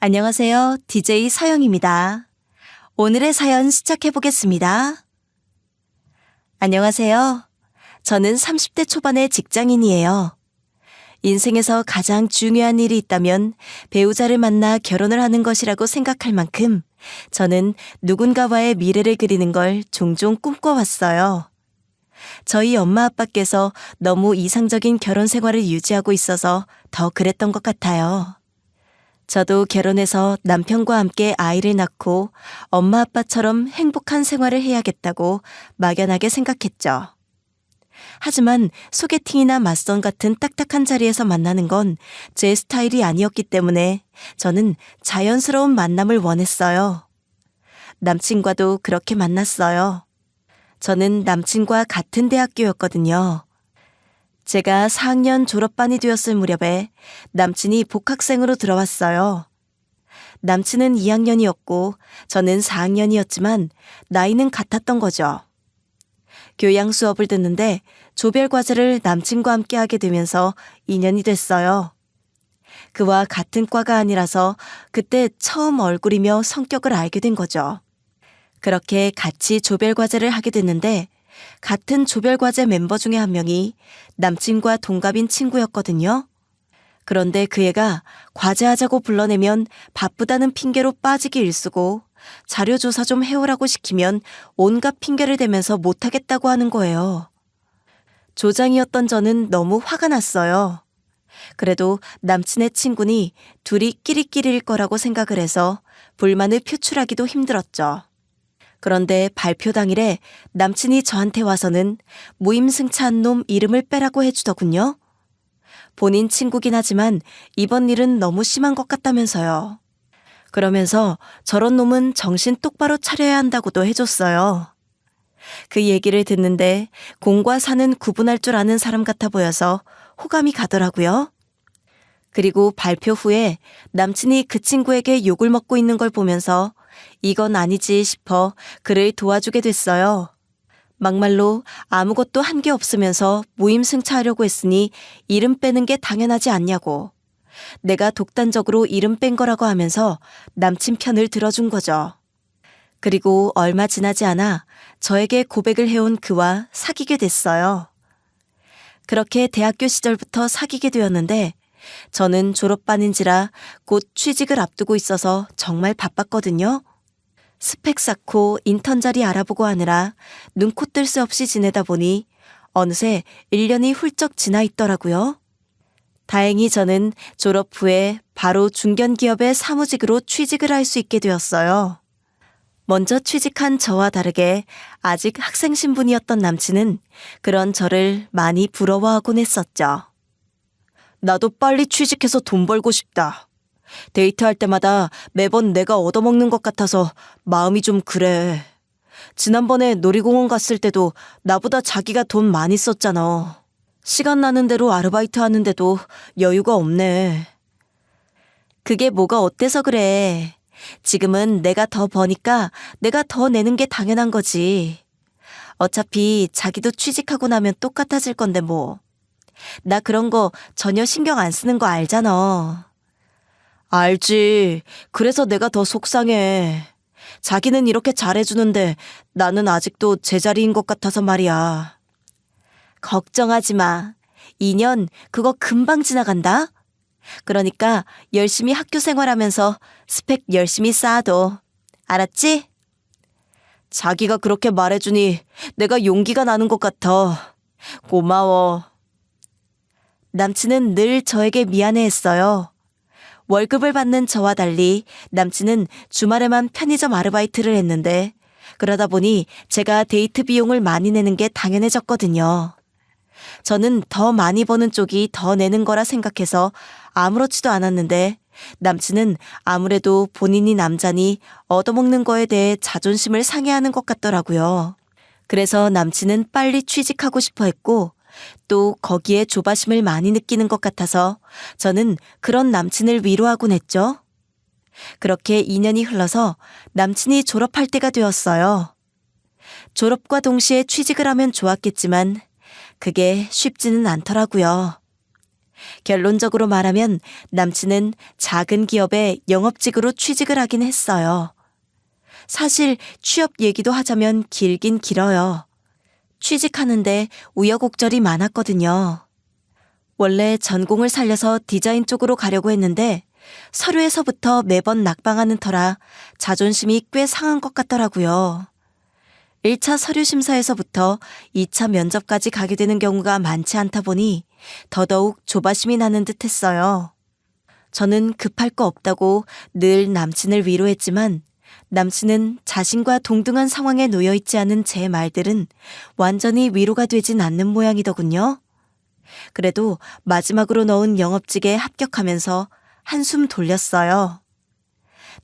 안녕하세요. DJ 서영입니다. 오늘의 사연 시작해 보겠습니다. 안녕하세요. 저는 30대 초반의 직장인이에요. 인생에서 가장 중요한 일이 있다면 배우자를 만나 결혼을 하는 것이라고 생각할 만큼 저는 누군가와의 미래를 그리는 걸 종종 꿈꿔왔어요. 저희 엄마 아빠께서 너무 이상적인 결혼 생활을 유지하고 있어서 더 그랬던 것 같아요. 저도 결혼해서 남편과 함께 아이를 낳고 엄마 아빠처럼 행복한 생활을 해야겠다고 막연하게 생각했죠. 하지만 소개팅이나 맞선 같은 딱딱한 자리에서 만나는 건 제 스타일이 아니었기 때문에 저는 자연스러운 만남을 원했어요. 남친과도 그렇게 만났어요. 저는 남친과 같은 대학교였거든요. 제가 4학년 졸업반이 되었을 무렵에 남친이 복학생으로 들어왔어요. 남친은 2학년이었고 저는 4학년이었지만 나이는 같았던 거죠. 교양 수업을 듣는데 조별 과제를 남친과 함께 하게 되면서 인연이 됐어요. 그와 같은 과가 아니라서 그때 처음 얼굴이며 성격을 알게 된 거죠. 그렇게 같이 조별 과제를 하게 됐는데 같은 조별과제 멤버 중에 한 명이 남친과 동갑인 친구였거든요. 그런데 그 애가 과제하자고 불러내면 바쁘다는 핑계로 빠지기 일쑤고 자료조사 좀 해오라고 시키면 온갖 핑계를 대면서 못하겠다고 하는 거예요. 조장이었던 저는 너무 화가 났어요. 그래도 남친의 친구니 둘이 끼리끼리일 거라고 생각을 해서 불만을 표출하기도 힘들었죠. 그런데 발표 당일에 남친이 저한테 와서는 무임승차한 놈 이름을 빼라고 해주더군요. 본인 친구긴 하지만 이번 일은 너무 심한 것 같다면서요. 그러면서 저런 놈은 정신 똑바로 차려야 한다고도 해줬어요. 그 얘기를 듣는데 공과 사는 구분할 줄 아는 사람 같아 보여서 호감이 가더라고요. 그리고 발표 후에 남친이 그 친구에게 욕을 먹고 있는 걸 보면서 이건 아니지 싶어 그를 도와주게 됐어요. 막말로 아무것도 한 게 없으면서 무임승차하려고 했으니 이름 빼는 게 당연하지 않냐고. 내가 독단적으로 이름 뺀 거라고 하면서 남친 편을 들어준 거죠. 그리고 얼마 지나지 않아 저에게 고백을 해온 그와 사귀게 됐어요. 그렇게 대학교 시절부터 사귀게 되었는데 저는 졸업반인지라 곧 취직을 앞두고 있어서 정말 바빴거든요. 스펙 쌓고 인턴 자리 알아보고 하느라 눈코 뜰 새 없이 지내다 보니 어느새 1년이 훌쩍 지나 있더라고요. 다행히 저는 졸업 후에 바로 중견기업의 사무직으로 취직을 할 수 있게 되었어요. 먼저 취직한 저와 다르게 아직 학생 신분이었던 남친은 그런 저를 많이 부러워하곤 했었죠. 나도 빨리 취직해서 돈 벌고 싶다. 데이트할 때마다 매번 내가 얻어먹는 것 같아서 마음이 좀 그래. 지난번에 놀이공원 갔을 때도 나보다 자기가 돈 많이 썼잖아. 시간 나는 대로 아르바이트 하는데도 여유가 없네. 그게 뭐가 어때서 그래. 지금은 내가 더 버니까 내가 더 내는 게 당연한 거지. 어차피 자기도 취직하고 나면 똑같아질 건데 뭐. 나 그런 거 전혀 신경 안 쓰는 거 알잖아. 알지. 그래서 내가 더 속상해. 자기는 이렇게 잘해주는데 나는 아직도 제자리인 것 같아서 말이야. 걱정하지 마. 2년 그거 금방 지나간다. 그러니까 열심히 학교 생활하면서 스펙 열심히 쌓아둬. 알았지? 자기가 그렇게 말해주니 내가 용기가 나는 것 같아. 고마워. 남친은 늘 저에게 미안해했어요. 월급을 받는 저와 달리 남친은 주말에만 편의점 아르바이트를 했는데 그러다 보니 제가 데이트 비용을 많이 내는 게 당연해졌거든요. 저는 더 많이 버는 쪽이 더 내는 거라 생각해서 아무렇지도 않았는데 남친은 아무래도 본인이 남자니 얻어먹는 거에 대해 자존심을 상해하는 것 같더라고요. 그래서 남친은 빨리 취직하고 싶어 했고 또 거기에 조바심을 많이 느끼는 것 같아서 저는 그런 남친을 위로하곤 했죠. 그렇게 2년이 흘러서 남친이 졸업할 때가 되었어요. 졸업과 동시에 취직을 하면 좋았겠지만 그게 쉽지는 않더라고요. 결론적으로 말하면 남친은 작은 기업에 영업직으로 취직을 하긴 했어요. 사실 취업 얘기도 하자면 길긴 길어요. 취직하는데 우여곡절이 많았거든요. 원래 전공을 살려서 디자인 쪽으로 가려고 했는데 서류에서부터 매번 낙방하는 터라 자존심이 꽤 상한 것 같더라고요. 1차 서류 심사에서부터 2차 면접까지 가게 되는 경우가 많지 않다 보니 더더욱 조바심이 나는 듯 했어요. 저는 급할 거 없다고 늘 남친을 위로했지만 남친은 자신과 동등한 상황에 놓여 있지 않은 제 말들은 완전히 위로가 되진 않는 모양이더군요. 그래도 마지막으로 넣은 영업직에 합격하면서 한숨 돌렸어요.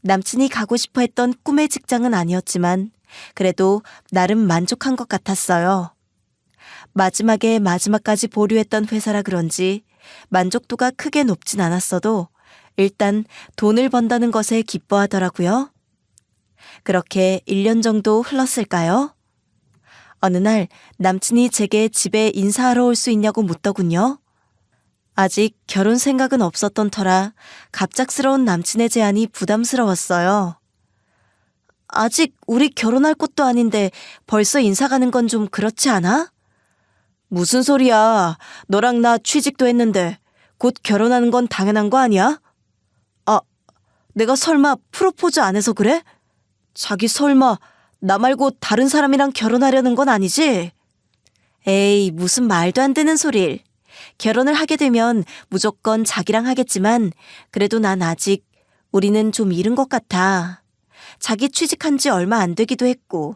남친이 가고 싶어 했던 꿈의 직장은 아니었지만 그래도 나름 만족한 것 같았어요. 마지막에 마지막까지 보류했던 회사라 그런지 만족도가 크게 높진 않았어도 일단 돈을 번다는 것에 기뻐하더라고요. 그렇게 1년 정도 흘렀을까요? 어느 날 남친이 제게 집에 인사하러 올 수 있냐고 묻더군요. 아직 결혼 생각은 없었던 터라 갑작스러운 남친의 제안이 부담스러웠어요. 아직 우리 결혼할 것도 아닌데 벌써 인사 가는 건 좀 그렇지 않아? 무슨 소리야. 너랑 나 취직도 했는데 곧 결혼하는 건 당연한 거 아니야? 아, 내가 설마 프로포즈 안 해서 그래? 자기 설마 나 말고 다른 사람이랑 결혼하려는 건 아니지? 에이, 무슨 말도 안 되는 소릴. 결혼을 하게 되면 무조건 자기랑 하겠지만 그래도 난 아직 우리는 좀 이른 것 같아. 자기 취직한 지 얼마 안 되기도 했고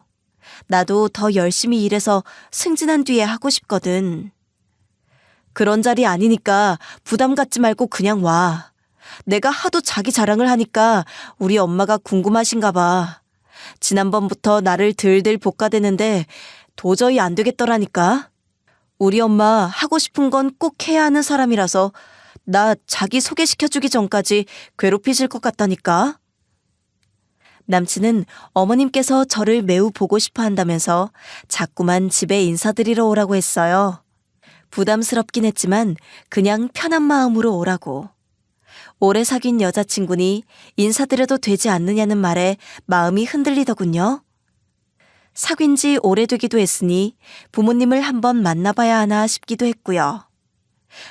나도 더 열심히 일해서 승진한 뒤에 하고 싶거든. 그런 자리 아니니까 부담 갖지 말고 그냥 와. 내가 하도 자기 자랑을 하니까 우리 엄마가 궁금하신가 봐. 지난번부터 나를 들들 볶아대는데 도저히 안 되겠더라니까. 우리 엄마 하고 싶은 건 꼭 해야 하는 사람이라서 나 자기 소개시켜주기 전까지 괴롭히실 것 같다니까. 남친은 어머님께서 저를 매우 보고 싶어 한다면서 자꾸만 집에 인사드리러 오라고 했어요. 부담스럽긴 했지만 그냥 편한 마음으로 오라고. 오래 사귄 여자친구니 인사드려도 되지 않느냐는 말에 마음이 흔들리더군요. 사귄 지 오래되기도 했으니 부모님을 한번 만나봐야 하나 싶기도 했고요.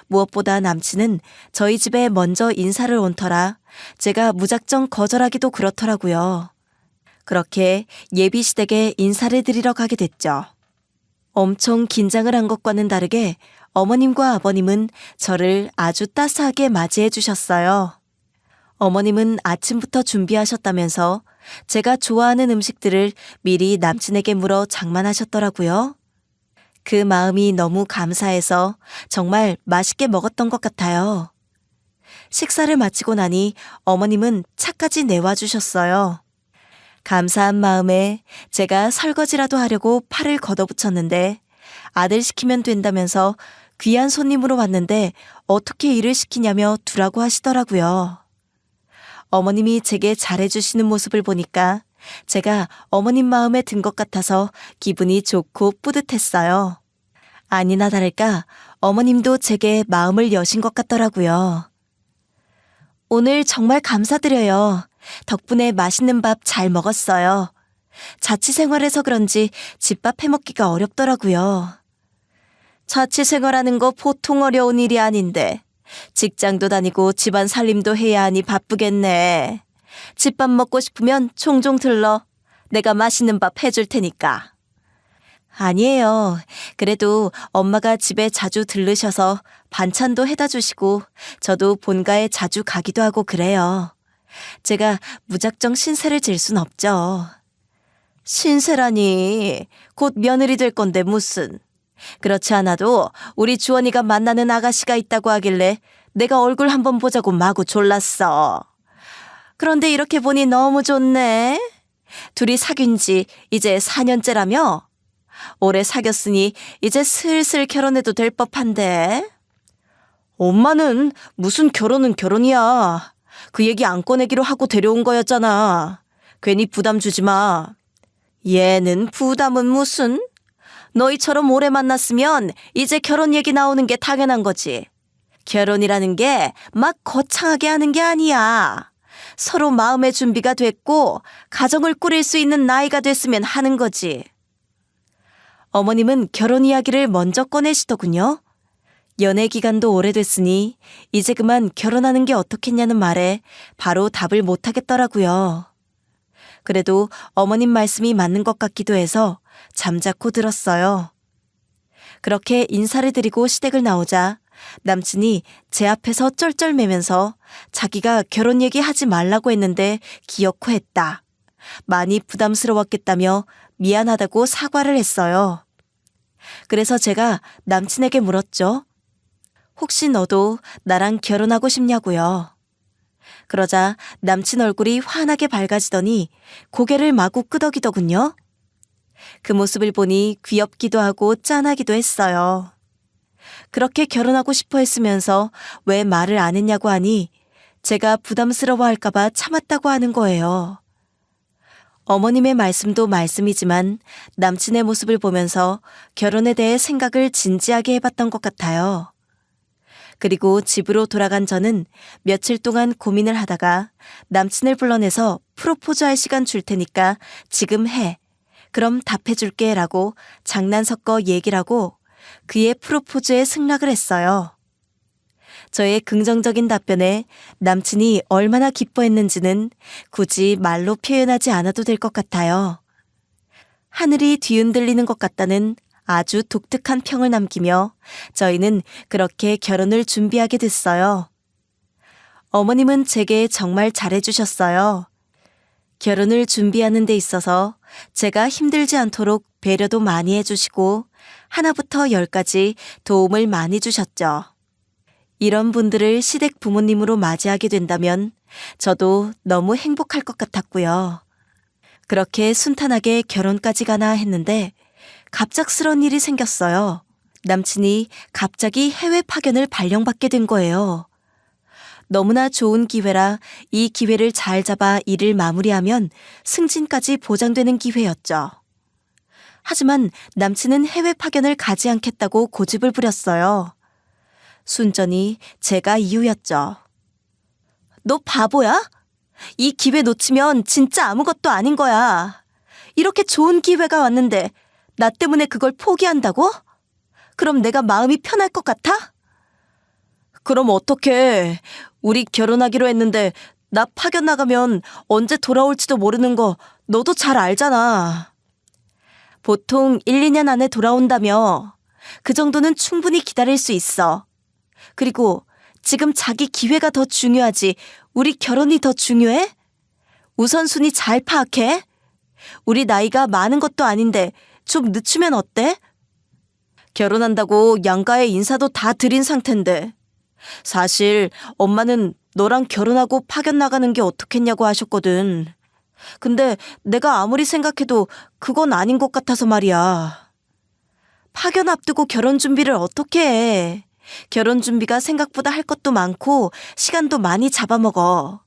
무엇보다 남친은 저희 집에 먼저 인사를 온 터라 제가 무작정 거절하기도 그렇더라고요. 그렇게 예비시댁에 인사를 드리러 가게 됐죠. 엄청 긴장을 한 것과는 다르게 어머님과 아버님은 저를 아주 따스하게 맞이해 주셨어요. 어머님은 아침부터 준비하셨다면서 제가 좋아하는 음식들을 미리 남친에게 물어 장만하셨더라고요. 그 마음이 너무 감사해서 정말 맛있게 먹었던 것 같아요. 식사를 마치고 나니 어머님은 차까지 내와주셨어요. 감사한 마음에 제가 설거지라도 하려고 팔을 걷어붙였는데 아들 시키면 된다면서 귀한 손님으로 왔는데 어떻게 일을 시키냐며 두라고 하시더라고요. 어머님이 제게 잘해주시는 모습을 보니까 제가 어머님 마음에 든 것 같아서 기분이 좋고 뿌듯했어요. 아니나 다를까 어머님도 제게 마음을 여신 것 같더라고요. 오늘 정말 감사드려요. 덕분에 맛있는 밥 잘 먹었어요. 자취생활해서 그런지 집밥 해먹기가 어렵더라고요. 자취생활하는 거 보통 어려운 일이 아닌데 직장도 다니고 집안 살림도 해야 하니 바쁘겠네. 집밥 먹고 싶으면 종종 들러. 내가 맛있는 밥 해줄 테니까. 아니에요. 그래도 엄마가 집에 자주 들르셔서 반찬도 해다 주시고 저도 본가에 자주 가기도 하고 그래요. 제가 무작정 신세를 질 순 없죠. 신세라니. 곧 며느리 될 건데 무슨. 그렇지 않아도 우리 주원이가 만나는 아가씨가 있다고 하길래 내가 얼굴 한번 보자고 마구 졸랐어. 그런데 이렇게 보니 너무 좋네. 둘이 사귄 지 이제 4년째라며? 오래 사귀었으니 이제 슬슬 결혼해도 될 법한데. 엄마는 무슨 결혼은 결혼이야. 그 얘기 안 꺼내기로 하고 데려온 거였잖아. 괜히 부담 주지 마. 얘는 부담은 무슨? 너희처럼 오래 만났으면 이제 결혼 얘기 나오는 게 당연한 거지. 결혼이라는 게 막 거창하게 하는 게 아니야. 서로 마음의 준비가 됐고 가정을 꾸릴 수 있는 나이가 됐으면 하는 거지. 어머님은 결혼 이야기를 먼저 꺼내시더군요. 연애 기간도 오래됐으니 이제 그만 결혼하는 게 어떻겠냐는 말에 바로 답을 못하겠더라고요. 그래도 어머님 말씀이 맞는 것 같기도 해서 잠자코 들었어요. 그렇게 인사를 드리고 시댁을 나오자 남친이 제 앞에서 쩔쩔매면서 자기가 결혼 얘기하지 말라고 했는데 기어코 했다. 많이 부담스러웠겠다며 미안하다고 사과를 했어요. 그래서 제가 남친에게 물었죠. 혹시 너도 나랑 결혼하고 싶냐고요. 그러자 남친 얼굴이 환하게 밝아지더니 고개를 마구 끄덕이더군요. 그 모습을 보니 귀엽기도 하고 짠하기도 했어요. 그렇게 결혼하고 싶어 했으면서 왜 말을 안 했냐고 하니 제가 부담스러워할까봐 참았다고 하는 거예요. 어머님의 말씀도 말씀이지만 남친의 모습을 보면서 결혼에 대해 생각을 진지하게 해봤던 것 같아요. 그리고 집으로 돌아간 저는 며칠 동안 고민을 하다가 남친을 불러내서 프로포즈할 시간 줄 테니까 지금 해. 그럼 답해줄게 라고 장난 섞어 얘기를 하고 그의 프로포즈에 승낙을 했어요. 저의 긍정적인 답변에 남친이 얼마나 기뻐했는지는 굳이 말로 표현하지 않아도 될 것 같아요. 하늘이 뒤흔들리는 것 같다는 아주 독특한 평을 남기며 저희는 그렇게 결혼을 준비하게 됐어요. 어머님은 제게 정말 잘해주셨어요. 결혼을 준비하는 데 있어서 제가 힘들지 않도록 배려도 많이 해주시고 하나부터 10까지 도움을 많이 주셨죠. 이런 분들을 시댁 부모님으로 맞이하게 된다면 저도 너무 행복할 것 같았고요. 그렇게 순탄하게 결혼까지 가나 했는데 갑작스런 일이 생겼어요. 남친이 갑자기 해외 파견을 발령받게 된 거예요. 너무나 좋은 기회라 이 기회를 잘 잡아 일을 마무리하면 승진까지 보장되는 기회였죠. 하지만 남친은 해외 파견을 가지 않겠다고 고집을 부렸어요. 순전히 제가 이유였죠. 너 바보야? 이 기회 놓치면 진짜 아무것도 아닌 거야. 이렇게 좋은 기회가 왔는데 나 때문에 그걸 포기한다고? 그럼 내가 마음이 편할 것 같아? 그럼 어떡해. 우리 결혼하기로 했는데 나 파견 나가면 언제 돌아올지도 모르는 거 너도 잘 알잖아. 보통 1, 2년 안에 돌아온다며. 그 정도는 충분히 기다릴 수 있어. 그리고 지금 자기 기회가 더 중요하지 우리 결혼이 더 중요해? 우선순위 잘 파악해. 우리 나이가 많은 것도 아닌데 좀 늦추면 어때? 결혼한다고 양가의 인사도 다 드린 상태인데. 사실 엄마는 너랑 결혼하고 파견 나가는 게 어떻겠냐고 하셨거든. 근데 내가 아무리 생각해도 그건 아닌 것 같아서 말이야. 파견 앞두고 결혼 준비를 어떻게 해? 결혼 준비가 생각보다 할 것도 많고 시간도 많이 잡아먹어.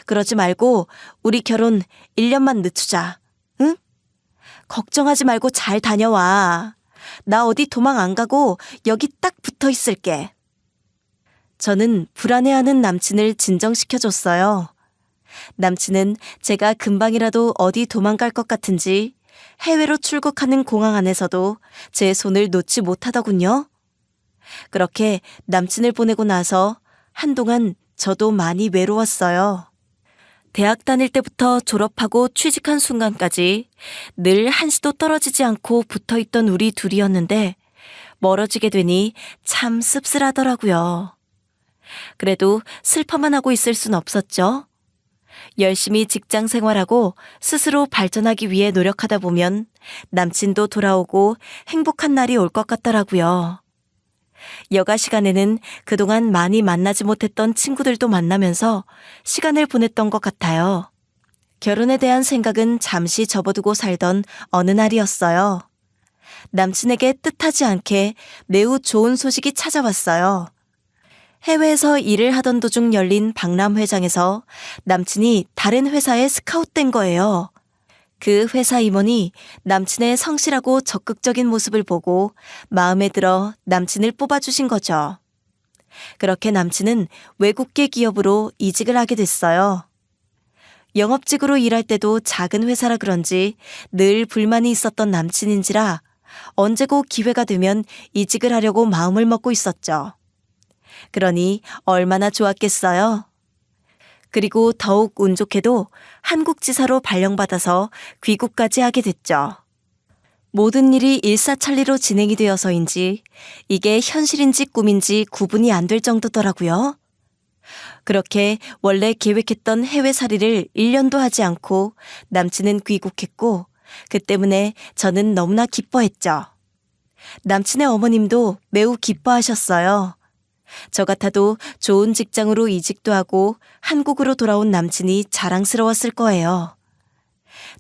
그러지 말고 우리 결혼 1년만 늦추자. 응? 걱정하지 말고 잘 다녀와. 나 어디 도망 안 가고 여기 딱 붙어 있을게. 저는 불안해하는 남친을 진정시켜줬어요. 남친은 제가 금방이라도 어디 도망갈 것 같은지 해외로 출국하는 공항 안에서도 제 손을 놓지 못하더군요. 그렇게 남친을 보내고 나서 한동안 저도 많이 외로웠어요. 대학 다닐 때부터 졸업하고 취직한 순간까지 늘 한시도 떨어지지 않고 붙어있던 우리 둘이었는데 멀어지게 되니 참 씁쓸하더라고요. 그래도 슬퍼만 하고 있을 순 없었죠. 열심히 직장 생활하고 스스로 발전하기 위해 노력하다 보면 남친도 돌아오고 행복한 날이 올 것 같더라고요. 여가 시간에는 그동안 많이 만나지 못했던 친구들도 만나면서 시간을 보냈던 것 같아요. 결혼에 대한 생각은 잠시 접어두고 살던 어느 날이었어요. 남친에게 뜻하지 않게 매우 좋은 소식이 찾아왔어요. 해외에서 일을 하던 도중 열린 박람회장에서 남친이 다른 회사에 스카웃된 거예요. 그 회사 임원이 남친의 성실하고 적극적인 모습을 보고 마음에 들어 남친을 뽑아주신 거죠. 그렇게 남친은 외국계 기업으로 이직을 하게 됐어요. 영업직으로 일할 때도 작은 회사라 그런지 늘 불만이 있었던 남친인지라 언제고 기회가 되면 이직을 하려고 마음을 먹고 있었죠. 그러니 얼마나 좋았겠어요. 그리고 더욱 운 좋게도 한국지사로 발령받아서 귀국까지 하게 됐죠. 모든 일이 일사천리로 진행이 되어서인지 이게 현실인지 꿈인지 구분이 안 될 정도더라고요. 그렇게 원래 계획했던 해외살이를 1년도 하지 않고 남친은 귀국했고 그 때문에 저는 너무나 기뻐했죠. 남친의 어머님도 매우 기뻐하셨어요. 저 같아도 좋은 직장으로 이직도 하고 한국으로 돌아온 남친이 자랑스러웠을 거예요.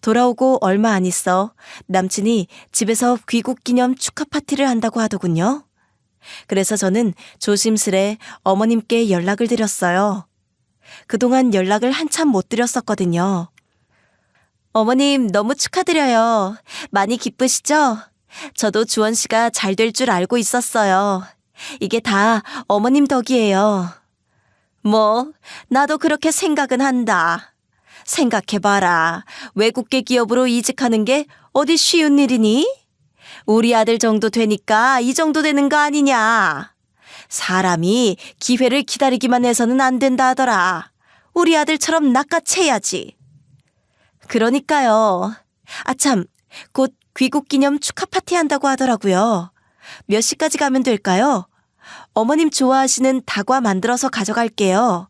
돌아오고 얼마 안 있어 남친이 집에서 귀국 기념 축하 파티를 한다고 하더군요. 그래서 저는 조심스레 어머님께 연락을 드렸어요. 그동안 연락을 한참 못 드렸었거든요. 어머님 너무 축하드려요. 많이 기쁘시죠? 저도 주원 씨가 잘 될 줄 알고 있었어요. 이게 다 어머님 덕이에요. 뭐, 나도 그렇게 생각은 한다. 생각해봐라. 외국계 기업으로 이직하는 게 어디 쉬운 일이니? 우리 아들 정도 되니까 이 정도 되는 거 아니냐. 사람이 기회를 기다리기만 해서는 안 된다 하더라. 우리 아들처럼 낚아채야지. 그러니까요. 아참, 곧 귀국 기념 축하 파티 한다고 하더라고요. 몇 시까지 가면 될까요? 어머님 좋아하시는 다과 만들어서 가져갈게요.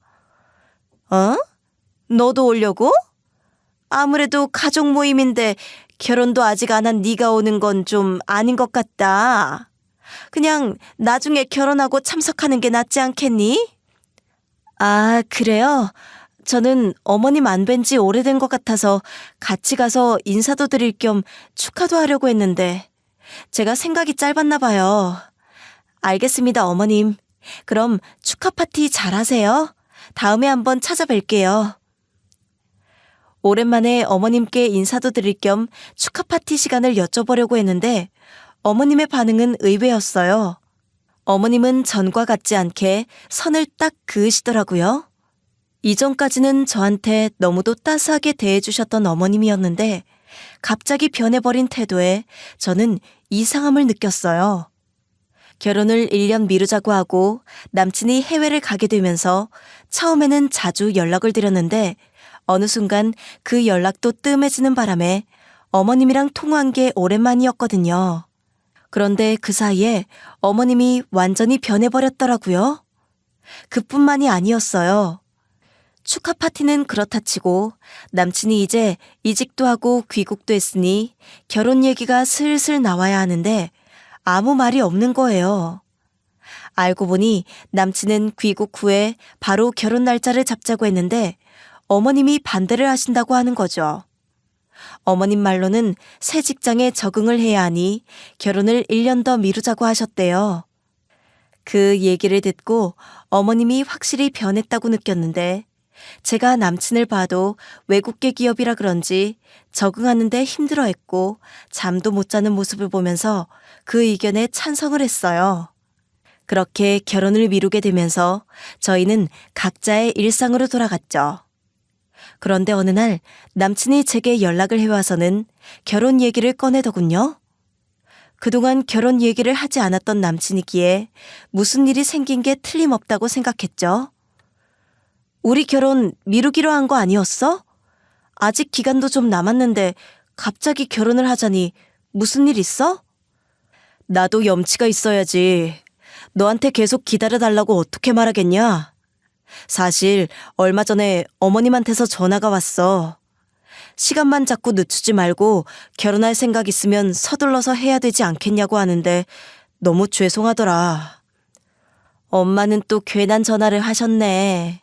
어? 너도 오려고? 아무래도 가족 모임인데 결혼도 아직 안 한 네가 오는 건 좀 아닌 것 같다. 그냥 나중에 결혼하고 참석하는 게 낫지 않겠니? 아, 그래요? 저는 어머님 안 뵌 지 오래된 것 같아서 같이 가서 인사도 드릴 겸 축하도 하려고 했는데 제가 생각이 짧았나 봐요. 알겠습니다, 어머님. 그럼 축하 파티 잘 하세요. 다음에 한번 찾아뵐게요. 오랜만에 어머님께 인사도 드릴 겸 축하 파티 시간을 여쭤보려고 했는데 어머님의 반응은 의외였어요. 어머님은 전과 같지 않게 선을 딱 그으시더라고요. 이전까지는 저한테 너무도 따스하게 대해주셨던 어머님이었는데 갑자기 변해버린 태도에 저는 이상함을 느꼈어요. 결혼을 1년 미루자고 하고 남친이 해외를 가게 되면서 처음에는 자주 연락을 드렸는데 어느 순간 그 연락도 뜸해지는 바람에 어머님이랑 통화한 게 오랜만이었거든요. 그런데 그 사이에 어머님이 완전히 변해버렸더라고요. 그뿐만이 아니었어요. 축하 파티는 그렇다 치고 남친이 이제 이직도 하고 귀국도 했으니 결혼 얘기가 슬슬 나와야 하는데 아무 말이 없는 거예요. 알고 보니 남친은 귀국 후에 바로 결혼 날짜를 잡자고 했는데 어머님이 반대를 하신다고 하는 거죠. 어머님 말로는 새 직장에 적응을 해야 하니 결혼을 1년 더 미루자고 하셨대요. 그 얘기를 듣고 어머님이 확실히 변했다고 느꼈는데 제가 남친을 봐도 외국계 기업이라 그런지 적응하는데 힘들어했고 잠도 못 자는 모습을 보면서 그 의견에 찬성을 했어요. 그렇게 결혼을 미루게 되면서 저희는 각자의 일상으로 돌아갔죠. 그런데 어느 날 남친이 제게 연락을 해와서는 결혼 얘기를 꺼내더군요. 그동안 결혼 얘기를 하지 않았던 남친이기에 무슨 일이 생긴 게 틀림없다고 생각했죠. 우리 결혼 미루기로 한 거 아니었어? 아직 기간도 좀 남았는데 갑자기 결혼을 하자니 무슨 일 있어? 나도 염치가 있어야지. 너한테 계속 기다려달라고 어떻게 말하겠냐? 사실 얼마 전에 어머님한테서 전화가 왔어. 시간만 자꾸 늦추지 말고 결혼할 생각 있으면 서둘러서 해야 되지 않겠냐고 하는데 너무 죄송하더라. 엄마는 또 괜한 전화를 하셨네.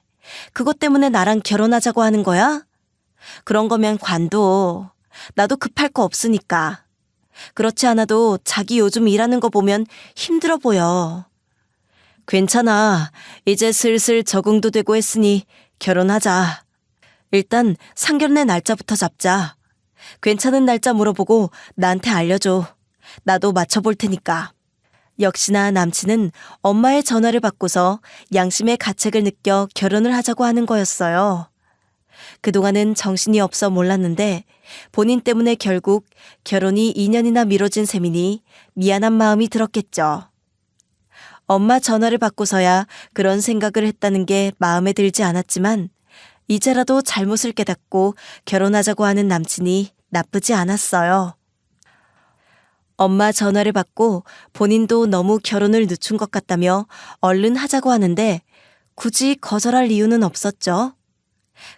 그것 때문에 나랑 결혼하자고 하는 거야? 그런 거면 관둬. 나도 급할 거 없으니까. 그렇지 않아도 자기 요즘 일하는 거 보면 힘들어 보여. 괜찮아. 이제 슬슬 적응도 되고 했으니 결혼하자. 일단 상견례 날짜부터 잡자. 괜찮은 날짜 물어보고 나한테 알려줘. 나도 맞춰볼 테니까. 역시나 남친은 엄마의 전화를 받고서 양심의 가책을 느껴 결혼을 하자고 하는 거였어요. 그동안은 정신이 없어 몰랐는데 본인 때문에 결국 결혼이 2년이나 미뤄진 셈이니 미안한 마음이 들었겠죠. 엄마 전화를 받고서야 그런 생각을 했다는 게 마음에 들지 않았지만 이제라도 잘못을 깨닫고 결혼하자고 하는 남친이 나쁘지 않았어요. 엄마 전화를 받고 본인도 너무 결혼을 늦춘 것 같다며 얼른 하자고 하는데 굳이 거절할 이유는 없었죠.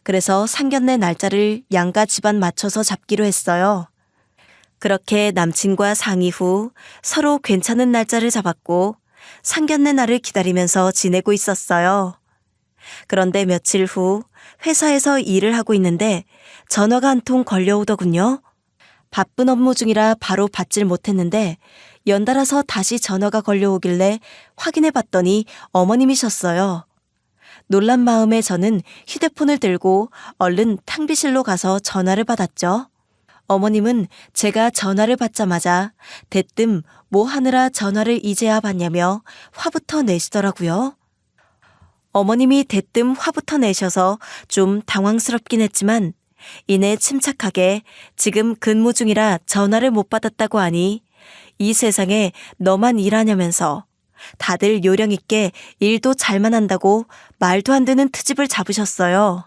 그래서 상견례 날짜를 양가 집안 맞춰서 잡기로 했어요. 그렇게 남친과 상의 후 서로 괜찮은 날짜를 잡았고 상견례 날을 기다리면서 지내고 있었어요. 그런데 며칠 후 회사에서 일을 하고 있는데 전화가 한 통 걸려오더군요. 바쁜 업무 중이라 바로 받질 못했는데 연달아서 다시 전화가 걸려오길래 확인해 봤더니 어머님이셨어요. 놀란 마음에 저는 휴대폰을 들고 얼른 탕비실로 가서 전화를 받았죠. 어머님은 제가 전화를 받자마자 대뜸 뭐 하느라 전화를 이제야 받냐며 화부터 내시더라고요. 어머님이 대뜸 화부터 내셔서 좀 당황스럽긴 했지만 이내 침착하게 지금 근무 중이라 전화를 못 받았다고 하니 이 세상에 너만 일하냐면서 다들 요령 있게 일도 잘만 한다고 말도 안 되는 트집을 잡으셨어요.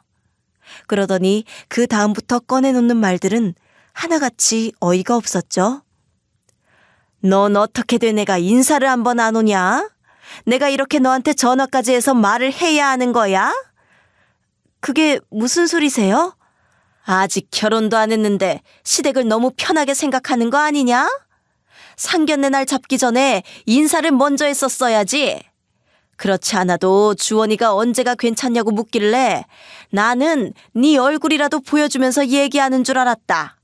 그러더니 그 다음부터 꺼내놓는 말들은 하나같이 어이가 없었죠. 넌 어떻게 돼 내가 인사를 한번 안 오냐? 내가 이렇게 너한테 전화까지 해서 말을 해야 하는 거야? 그게 무슨 소리세요? 아직 결혼도 안 했는데 시댁을 너무 편하게 생각하는 거 아니냐? 상견례 날 잡기 전에 인사를 먼저 했었어야지. 그렇지 않아도 주원이가 언제가 괜찮냐고 묻길래 나는 네 얼굴이라도 보여주면서 얘기하는 줄 알았다.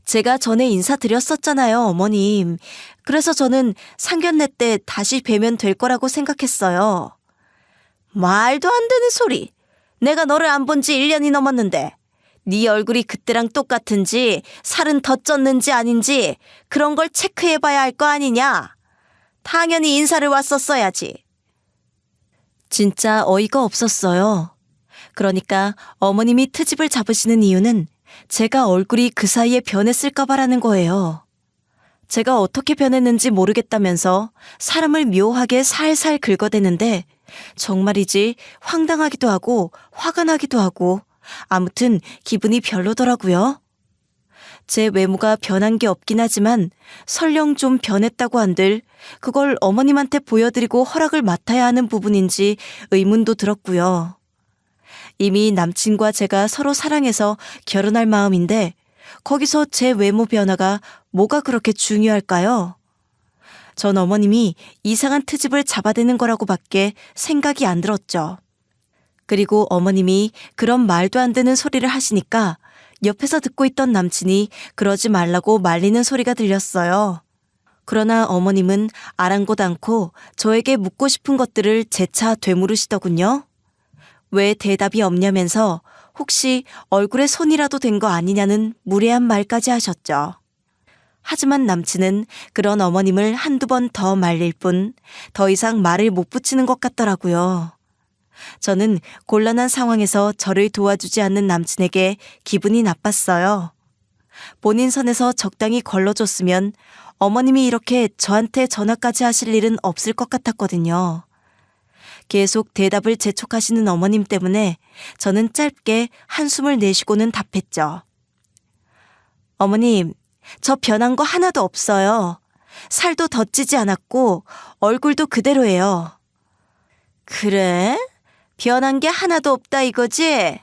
제가 전에 인사드렸었잖아요, 어머님. 그래서 저는 상견례 때 다시 뵈면 될 거라고 생각했어요. 말도 안 되는 소리. 내가 너를 안 본 지 1년이 넘었는데 네 얼굴이 그때랑 똑같은지 살은 더 쪘는지 아닌지 그런 걸 체크해봐야 할 거 아니냐. 당연히 인사를 왔었어야지. 진짜 어이가 없었어요. 그러니까 어머님이 트집을 잡으시는 이유는 제가 얼굴이 그 사이에 변했을까 봐라는 거예요. 제가 어떻게 변했는지 모르겠다면서 사람을 묘하게 살살 긁어대는데 정말이지 황당하기도 하고 화가 나기도 하고 아무튼 기분이 별로더라고요. 제 외모가 변한 게 없긴 하지만 설령 좀 변했다고 한들 그걸 어머님한테 보여드리고 허락을 맡아야 하는 부분인지 의문도 들었고요. 이미 남친과 제가 서로 사랑해서 결혼할 마음인데 거기서 제 외모 변화가 뭐가 그렇게 중요할까요? 전 어머님이 이상한 트집을 잡아대는 거라고밖에 생각이 안 들었죠. 그리고 어머님이 그런 말도 안 되는 소리를 하시니까 옆에서 듣고 있던 남친이 그러지 말라고 말리는 소리가 들렸어요. 그러나 어머님은 아랑곳 않고 저에게 묻고 싶은 것들을 재차 되물으시더군요. 왜 대답이 없냐면서 혹시 얼굴에 손이라도 된 거 아니냐는 무례한 말까지 하셨죠. 하지만 남친은 그런 어머님을 한두 번 더 말릴 뿐 더 이상 말을 못 붙이는 것 같더라고요. 저는 곤란한 상황에서 저를 도와주지 않는 남친에게 기분이 나빴어요. 본인 선에서 적당히 걸러줬으면 어머님이 이렇게 저한테 전화까지 하실 일은 없을 것 같았거든요. 계속 대답을 재촉하시는 어머님 때문에 저는 짧게 한숨을 내쉬고는 답했죠. 어머님, 저 변한 거 하나도 없어요. 살도 더 찌지 않았고 얼굴도 그대로예요. 그래? 변한 게 하나도 없다 이거지?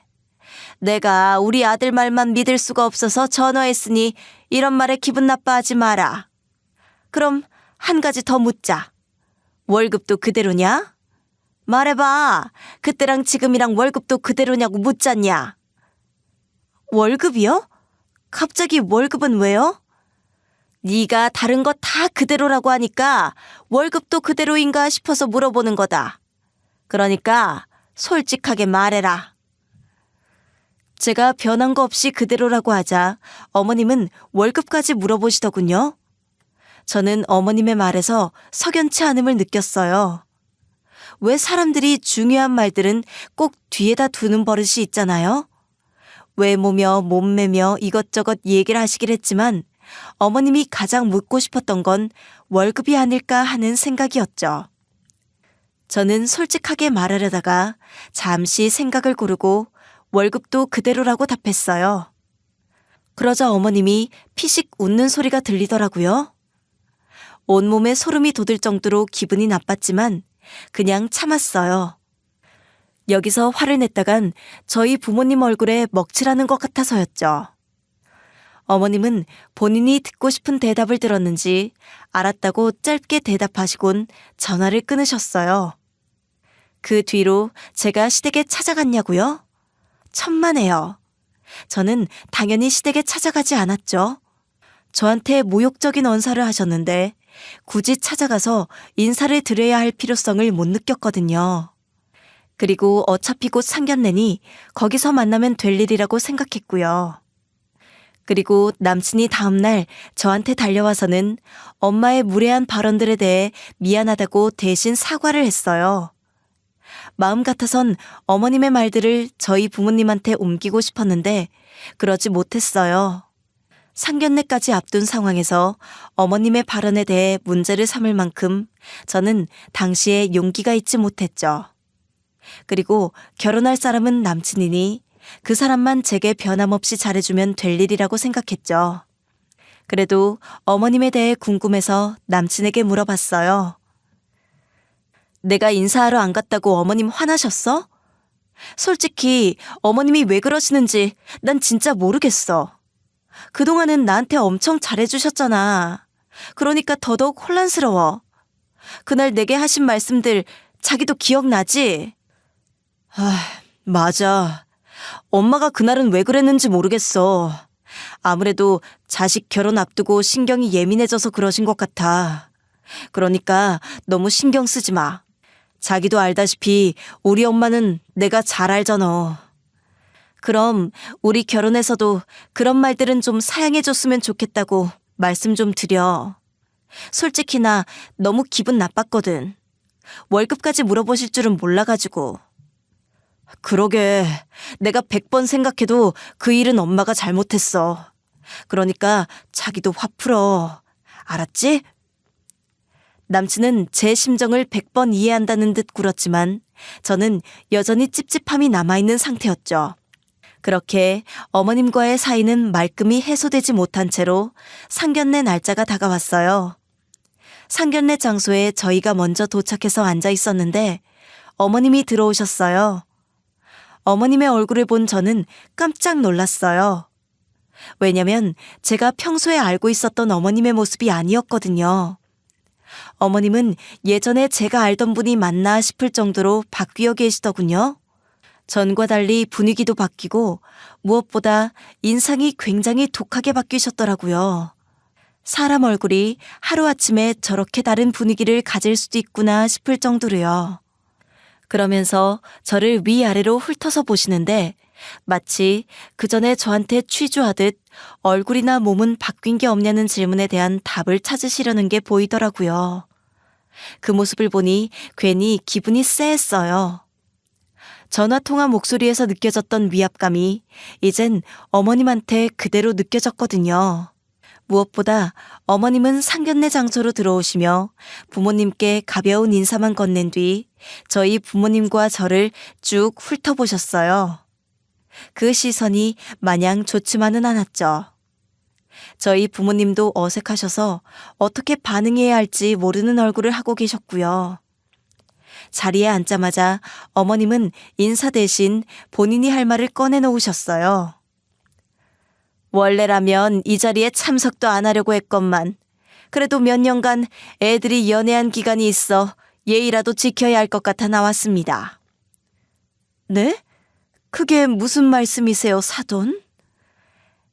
내가 우리 아들 말만 믿을 수가 없어서 전화했으니 이런 말에 기분 나빠하지 마라. 그럼 한 가지 더 묻자. 월급도 그대로냐? 말해봐. 그때랑 지금이랑 월급도 그대로냐고 묻잖냐? 월급이요? 갑자기 월급은 왜요? 네가 다른 거 다 그대로라고 하니까 월급도 그대로인가 싶어서 물어보는 거다. 그러니까 솔직하게 말해라. 제가 변한 거 없이 그대로라고 하자 어머님은 월급까지 물어보시더군요. 저는 어머님의 말에서 석연치 않음을 느꼈어요. 왜 사람들이 중요한 말들은 꼭 뒤에다 두는 버릇이 있잖아요? 외모며 몸매며 이것저것 얘기를 하시긴 했지만 어머님이 가장 묻고 싶었던 건 월급이 아닐까 하는 생각이었죠. 저는 솔직하게 말하려다가 잠시 생각을 고르고 월급도 그대로라고 답했어요. 그러자 어머님이 피식 웃는 소리가 들리더라고요. 온몸에 소름이 돋을 정도로 기분이 나빴지만 그냥 참았어요. 여기서 화를 냈다간 저희 부모님 얼굴에 먹칠하는 것 같아서였죠. 어머님은 본인이 듣고 싶은 대답을 들었는지 알았다고 짧게 대답하시곤 전화를 끊으셨어요. 그 뒤로 제가 시댁에 찾아갔냐고요? 천만에요. 저는 당연히 시댁에 찾아가지 않았죠. 저한테 모욕적인 언사를 하셨는데 굳이 찾아가서 인사를 드려야 할 필요성을 못 느꼈거든요. 그리고 어차피 곧 상견례니 거기서 만나면 될 일이라고 생각했고요. 그리고 남친이 다음날 저한테 달려와서는 엄마의 무례한 발언들에 대해 미안하다고 대신 사과를 했어요. 마음 같아선 어머님의 말들을 저희 부모님한테 옮기고 싶었는데 그러지 못했어요. 상견례까지 앞둔 상황에서 어머님의 발언에 대해 문제를 삼을 만큼 저는 당시에 용기가 있지 못했죠. 그리고 결혼할 사람은 남친이니 그 사람만 제게 변함없이 잘해주면 될 일이라고 생각했죠. 그래도 어머님에 대해 궁금해서 남친에게 물어봤어요. 내가 인사하러 안 갔다고 어머님 화나셨어? 솔직히 어머님이 왜 그러시는지 난 진짜 모르겠어. 그동안은 나한테 엄청 잘해주셨잖아. 그러니까 더더욱 혼란스러워. 그날 내게 하신 말씀들 자기도 기억나지? 맞아. 엄마가 그날은 왜 그랬는지 모르겠어. 아무래도 자식 결혼 앞두고 신경이 예민해져서 그러신 것 같아. 그러니까 너무 신경 쓰지 마. 자기도 알다시피 우리 엄마는 내가 잘 알잖아. 그럼 우리 결혼해서도 그런 말들은 좀 사양해줬으면 좋겠다고 말씀 좀 드려. 솔직히 나 너무 기분 나빴거든. 월급까지 물어보실 줄은 몰라가지고. 그러게 내가 100번 생각해도 그 일은 엄마가 잘못했어. 그러니까 자기도 화 풀어. 알았지? 남친은 제 심정을 100번 이해한다는 듯 굴었지만 저는 여전히 찝찝함이 남아있는 상태였죠. 그렇게 어머님과의 사이는 말끔히 해소되지 못한 채로 상견례 날짜가 다가왔어요. 상견례 장소에 저희가 먼저 도착해서 앉아 있었는데 어머님이 들어오셨어요. 어머님의 얼굴을 본 저는 깜짝 놀랐어요. 왜냐면 제가 평소에 알고 있었던 어머님의 모습이 아니었거든요. 어머님은 예전에 제가 알던 분이 맞나 싶을 정도로 바뀌어 계시더군요. 전과 달리 분위기도 바뀌고 무엇보다 인상이 굉장히 독하게 바뀌셨더라고요. 사람 얼굴이 하루아침에 저렇게 다른 분위기를 가질 수도 있구나 싶을 정도로요. 그러면서 저를 위아래로 훑어서 보시는데 마치 그전에 저한테 취조하듯 얼굴이나 몸은 바뀐 게 없냐는 질문에 대한 답을 찾으시려는 게 보이더라고요. 그 모습을 보니 괜히 기분이 쎄했어요. 전화통화 목소리에서 느껴졌던 위압감이 이젠 어머님한테 그대로 느껴졌거든요. 무엇보다 어머님은 상견례 장소로 들어오시며 부모님께 가벼운 인사만 건넨 뒤 저희 부모님과 저를 쭉 훑어보셨어요. 그 시선이 마냥 좋지만은 않았죠. 저희 부모님도 어색하셔서 어떻게 반응해야 할지 모르는 얼굴을 하고 계셨고요. 자리에 앉자마자 어머님은 인사 대신 본인이 할 말을 꺼내놓으셨어요. 원래라면 이 자리에 참석도 안 하려고 했건만 그래도 몇 년간 애들이 연애한 기간이 있어 예의라도 지켜야 할 것 같아 나왔습니다. 네? 그게 무슨 말씀이세요, 사돈?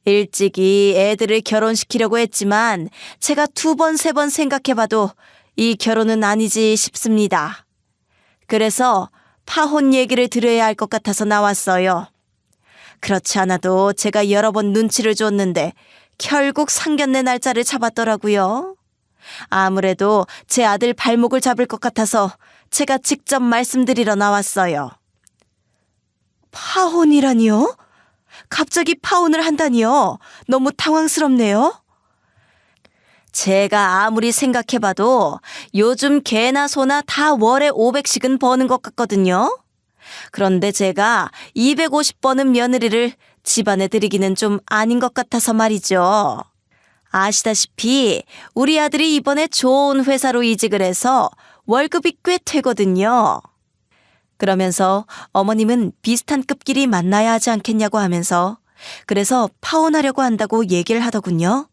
일찍이 애들을 결혼시키려고 했지만 제가 2번, 3번 생각해봐도 이 결혼은 아니지 싶습니다. 그래서 파혼 얘기를 드려야 할 것 같아서 나왔어요. 그렇지 않아도 제가 여러 번 눈치를 줬는데 결국 상견례 날짜를 잡았더라고요. 아무래도 제 아들 발목을 잡을 것 같아서 제가 직접 말씀드리러 나왔어요. 파혼이라니요? 갑자기 파혼을 한다니요? 너무 당황스럽네요. 제가 아무리 생각해봐도 요즘 개나 소나 다 월에 500씩은 버는 것 같거든요. 그런데 제가 250 버는 며느리를 집안에 들이기는 좀 아닌 것 같아서 말이죠. 아시다시피 우리 아들이 이번에 좋은 회사로 이직을 해서 월급이 꽤 되거든요. 그러면서 어머님은 비슷한 급끼리 만나야 하지 않겠냐고 하면서 그래서 파혼하려고 한다고 얘기를 하더군요.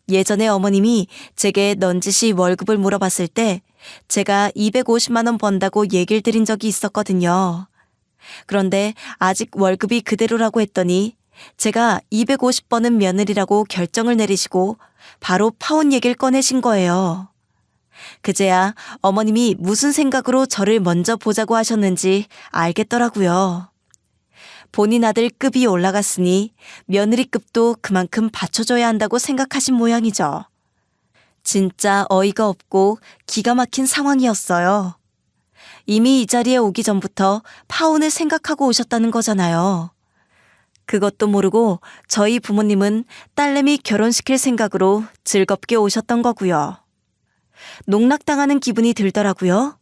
예전에 어머님이 제게 넌지시 월급을 물어봤을 때 제가 250만 원 번다고 얘기를 드린 적이 있었거든요. 그런데 아직 월급이 그대로라고 했더니 제가 250 버는 며느리라고 결정을 내리시고 바로 파혼 얘기를 꺼내신 거예요. 그제야 어머님이 무슨 생각으로 저를 먼저 보자고 하셨는지 알겠더라고요. 본인 아들 급이 올라갔으니 며느리 급도 그만큼 받쳐줘야 한다고 생각하신 모양이죠. 진짜 어이가 없고 기가 막힌 상황이었어요. 이미 이 자리에 오기 전부터 파혼을 생각하고 오셨다는 거잖아요. 그것도 모르고 저희 부모님은 딸내미 결혼시킬 생각으로 즐겁게 오셨던 거고요. 농락당하는 기분이 들더라고요.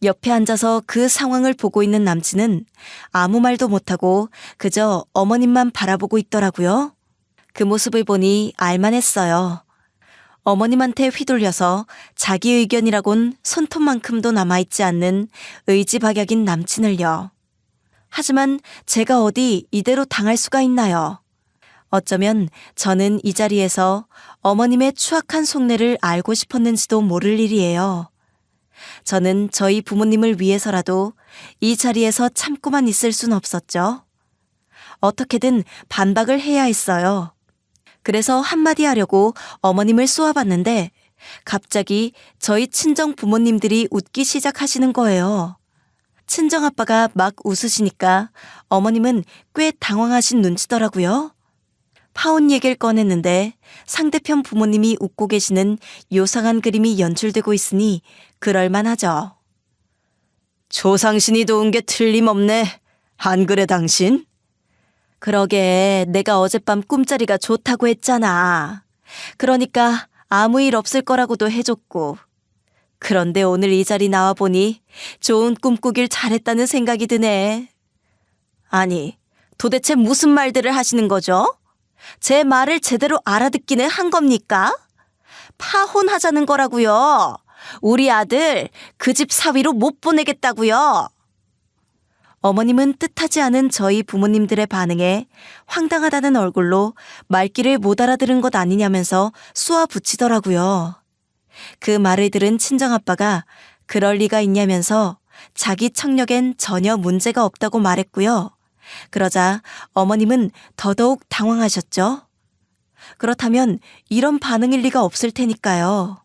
옆에 앉아서 그 상황을 보고 있는 남친은 아무 말도 못하고 그저 어머님만 바라보고 있더라고요. 그 모습을 보니 알만했어요. 어머님한테 휘둘려서 자기 의견이라곤 손톱만큼도 남아있지 않는 의지박약인 남친을요. 하지만 제가 어디 이대로 당할 수가 있나요? 어쩌면 저는 이 자리에서 어머님의 추악한 속내를 알고 싶었는지도 모를 일이에요. 저는 저희 부모님을 위해서라도 이 자리에서 참고만 있을 순 없었죠. 어떻게든 반박을 해야 했어요. 그래서 한마디 하려고 어머님을 쏘아봤는데 갑자기 저희 친정 부모님들이 웃기 시작하시는 거예요. 친정아빠가 막 웃으시니까 어머님은 꽤 당황하신 눈치더라고요. 파혼 얘기를 꺼냈는데 상대편 부모님이 웃고 계시는 요상한 그림이 연출되고 있으니 그럴만하죠. 조상신이 도운 게 틀림없네. 안 그래 당신? 그러게 내가 어젯밤 꿈자리가 좋다고 했잖아. 그러니까 아무 일 없을 거라고도 해줬고. 그런데 오늘 이 자리 나와보니 좋은 꿈 꾸길 잘했다는 생각이 드네. 아니, 도대체 무슨 말들을 하시는 거죠? 제 말을 제대로 알아듣기는 한 겁니까? 파혼하자는 거라고요. 우리 아들 그 집 사위로 못 보내겠다고요. 어머님은 뜻하지 않은 저희 부모님들의 반응에 황당하다는 얼굴로 말귀를 못 알아들은 것 아니냐면서 쏘아붙이더라고요. 그 말을 들은 친정아빠가 그럴 리가 있냐면서 자기 청력엔 전혀 문제가 없다고 말했고요. 그러자 어머님은 더더욱 당황하셨죠. 그렇다면 이런 반응일 리가 없을 테니까요.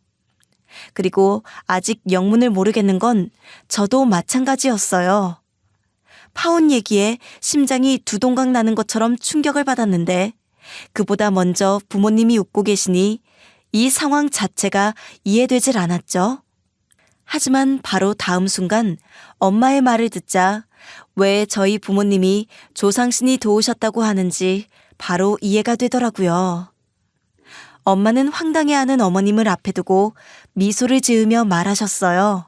그리고 아직 영문을 모르겠는 건 저도 마찬가지였어요. 파혼 얘기에 심장이 두동강 나는 것처럼 충격을 받았는데 그보다 먼저 부모님이 웃고 계시니 이 상황 자체가 이해되질 않았죠. 하지만 바로 다음 순간 엄마의 말을 듣자 왜 저희 부모님이 조상신이 도우셨다고 하는지 바로 이해가 되더라고요. 엄마는 황당해하는 어머님을 앞에 두고 미소를 지으며 말하셨어요.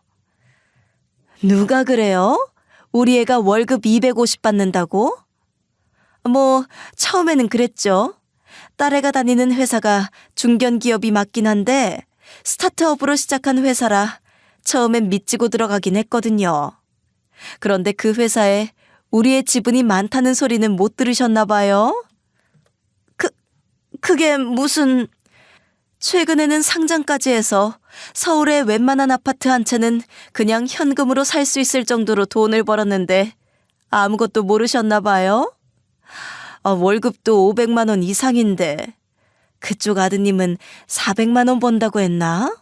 누가 그래요? 우리 애가 월급 250 받는다고? 처음에는 그랬죠. 딸애가 다니는 회사가 중견기업이 맞긴 한데 스타트업으로 시작한 회사라 처음엔 미치고 들어가긴 했거든요. 그런데 그 회사에 우리의 지분이 많다는 소리는 못 들으셨나 봐요. 그게 무슨... 최근에는 상장까지 해서 서울의 웬만한 아파트 한 채는 그냥 현금으로 살 수 있을 정도로 돈을 벌었는데 아무것도 모르셨나 봐요. 월급도 500만 원 이상인데 그쪽 아드님은 400만 원 번다고 했나?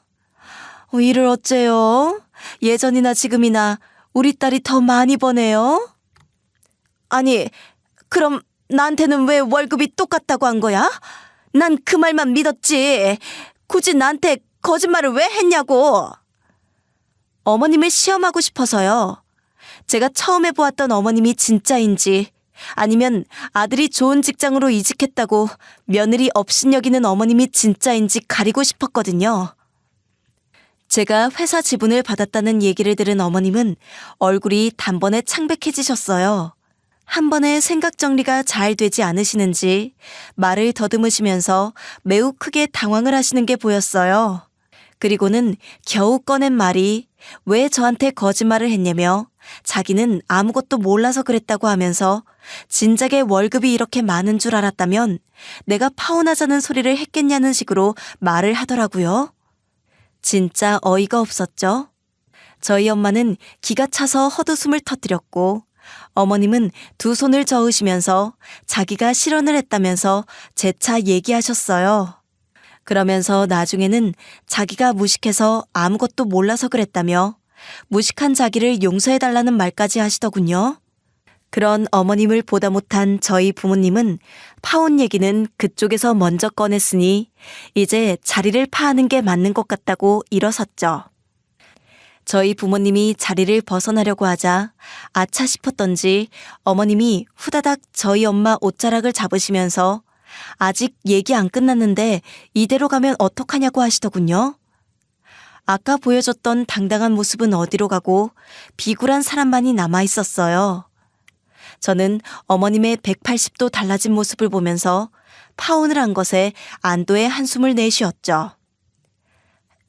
일을 어째요? 예전이나 지금이나 우리 딸이 더 많이 버네요. 아니, 그럼 나한테는 왜 월급이 똑같다고 한 거야? 난 그 말만 믿었지. 굳이 나한테 거짓말을 왜 했냐고. 어머님을 시험하고 싶어서요. 제가 처음 보았던 어머님이 진짜인지 아니면 아들이 좋은 직장으로 이직했다고 며느리 업신여기는 어머님이 진짜인지 가리고 싶었거든요. 제가 회사 지분을 받았다는 얘기를 들은 어머님은 얼굴이 단번에 창백해지셨어요. 한 번에 생각 정리가 잘 되지 않으시는지 말을 더듬으시면서 매우 크게 당황을 하시는 게 보였어요. 그리고는 겨우 꺼낸 말이 왜 저한테 거짓말을 했냐며 자기는 아무것도 몰라서 그랬다고 하면서 진작에 월급이 이렇게 많은 줄 알았다면 내가 파혼하자는 소리를 했겠냐는 식으로 말을 하더라고요. 진짜 어이가 없었죠. 저희 엄마는 기가 차서 헛웃음을 터뜨렸고 어머님은 두 손을 저으시면서 자기가 실언을 했다면서 재차 얘기하셨어요. 그러면서 나중에는 자기가 무식해서 아무것도 몰라서 그랬다며 무식한 자기를 용서해달라는 말까지 하시더군요. 그런 어머님을 보다 못한 저희 부모님은 파혼 얘기는 그쪽에서 먼저 꺼냈으니 이제 자리를 파하는 게 맞는 것 같다고 일어섰죠. 저희 부모님이 자리를 벗어나려고 하자 아차 싶었던지 어머님이 후다닥 저희 엄마 옷자락을 잡으시면서 아직 얘기 안 끝났는데 이대로 가면 어떡하냐고 하시더군요. 아까 보여줬던 당당한 모습은 어디로 가고 비굴한 사람만이 남아있었어요. 저는 어머님의 180도 달라진 모습을 보면서 파혼을 한 것에 안도의 한숨을 내쉬었죠.